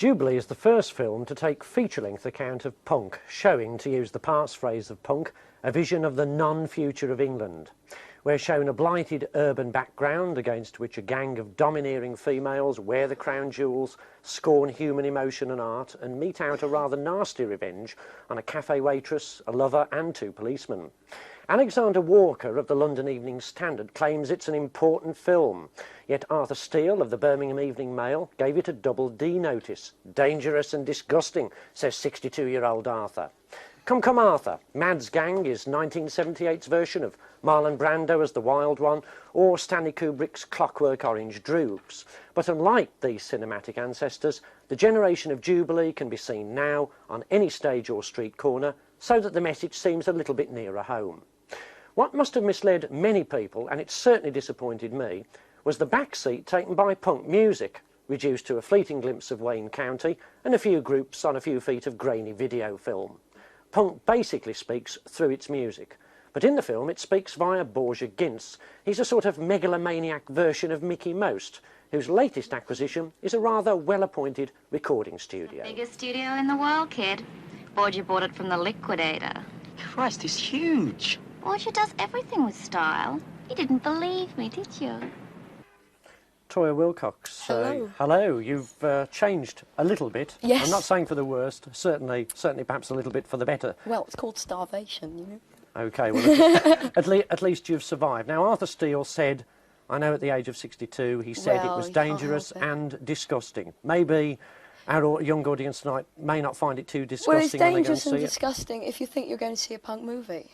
Jubilee is the first film to take feature-length account of punk, showing, to use the past phrase of punk, a vision of the non-future of England. We're shown a blighted urban background against which a gang of domineering females wear the crown jewels, scorn human emotion and art, and mete out a rather nasty revenge on a cafe waitress, a lover and two policemen. Alexander Walker of the London Evening Standard claims it's an important film, yet Arthur Steele of the Birmingham Evening Mail gave it a double D notice. Dangerous and disgusting, says 62-year-old Arthur. Come, come, Arthur. Mads Gang is 1978's version of Marlon Brando as the Wild One, or Stanley Kubrick's Clockwork Orange Droogs. But unlike these cinematic ancestors, the generation of Jubilee can be seen now on any stage or street corner, so that the message seems a little bit nearer home. What must have misled many people, and it certainly disappointed me, was the back seat taken by punk music, reduced to a fleeting glimpse of Wayne County and a few groups on a few feet of grainy video film. Punk basically speaks through its music, but in the film it speaks via Borgia Gints. He's a sort of megalomaniac version of Mickey Most, whose latest acquisition is a rather well-appointed recording studio. Biggest studio in the world, kid. Borgia bought it from the liquidator. Christ, it's huge. Borgia does everything with style. You didn't believe me, did you? Toyah Wilcox. Hello. Hello. You've changed a little bit. Yes. I'm not saying for the worst. Certainly perhaps a little bit for the better. Well, it's called starvation, you know. OK, well, at least you've survived. Now, Arthur Steele said, I know at the age of 62, he said it was dangerous and disgusting. Maybe our young audience tonight may not find it too disgusting. Well, it's dangerous and when they go and see disgusting if you think you're going to see a punk movie.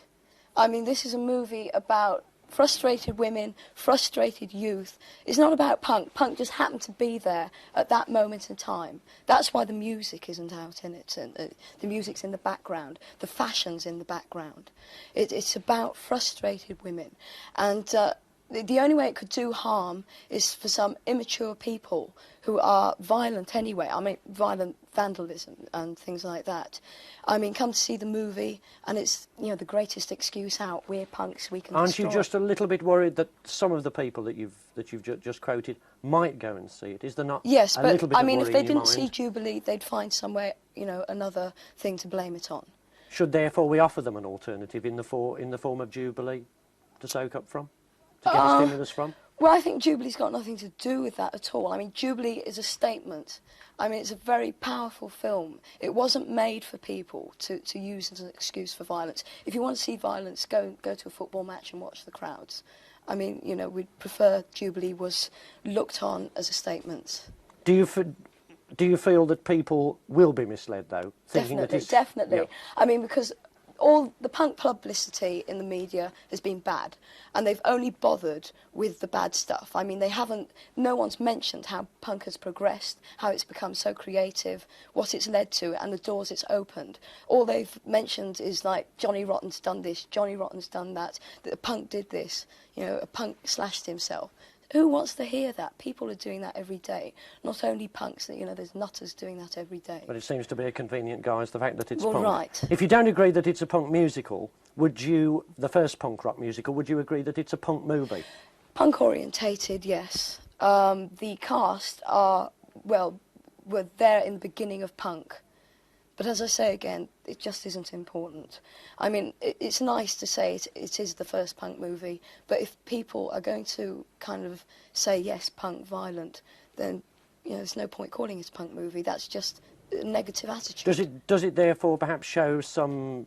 I mean, this is a movie about frustrated women, frustrated youth. It's not about punk. Punk just happened to be there at that moment in time. That's why the music isn't out in it. And, the music's in the background. The fashion's in the background. It's about frustrated women. And the only way it could do harm is for some immature people who are violent anyway. I mean, violent vandalism and things like that. I mean, come to see the movie, and it's, you know, the greatest excuse out. We're punks, we can Aren't destroy. you just a little bit worried that some of the people that you've just quoted might go and see it? Is there not yes, a but little bit I of mean, worry if they in your didn't see mind? Jubilee, they'd find somewhere, you know, another thing to blame it on. Should therefore we offer them an alternative in the form of Jubilee to soak up from, to get a stimulus from? Well, I think Jubilee's got nothing to do with that at all. I mean, Jubilee is a statement. I mean, it's a very powerful film. It wasn't made for people to use as an excuse for violence. If you want to see violence, go to a football match and watch the crowds. I mean, you know, we'd prefer Jubilee was looked on as a statement. Do you feel that people will be misled, though? Definitely. Yeah. I mean, because all the punk publicity in the media has been bad, and they've only bothered with the bad stuff. I mean, no one's mentioned how punk has progressed, how it's become so creative, what it's led to, and the doors it's opened. All they've mentioned is, like, Johnny Rotten's done this, Johnny Rotten's done that a punk did this, you know, a punk slashed himself. Who wants to hear that? People are doing that every day. Not only punks, you know, there's nutters doing that every day. But it seems to be a convenient guise, the fact that it's well, punk. Right. If you don't agree that it's a punk musical, the first punk rock musical, would you agree that it's a punk movie? Punk orientated, yes. The cast were there in the beginning of punk. But as I say again, it just isn't important. I mean, it's nice to say it is the first punk movie, but if people are going to kind of say, yes, punk, violent, then, you know, there's no point calling it a punk movie. That's just a negative attitude. Does it therefore perhaps show some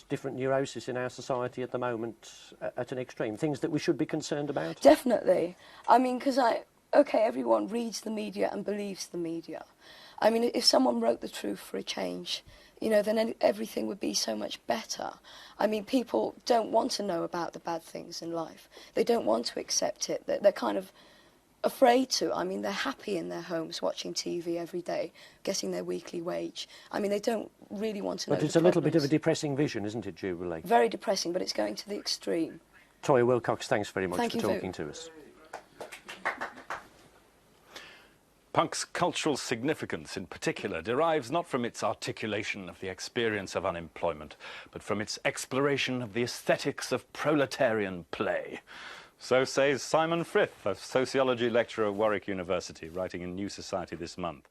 different neurosis in our society at the moment at an extreme? Things that we should be concerned about? Definitely. I mean, because everyone reads the media and believes the media. I mean, if someone wrote the truth for a change, you know, then everything would be so much better. I mean, people don't want to know about the bad things in life. They don't want to accept it. They're kind of afraid to. I mean, they're happy in their homes watching TV every day, getting their weekly wage. I mean, they don't really want to know But it's a little bit of a depressing vision, isn't it, Jubilee? Very depressing, but it's going to the extreme. Toyah Wilcox, thanks very much Thank for talking to us. Punk's cultural significance, in particular, derives not from its articulation of the experience of unemployment, but from its exploration of the aesthetics of proletarian play. So says Simon Frith, a sociology lecturer at Warwick University, writing in New Society this month.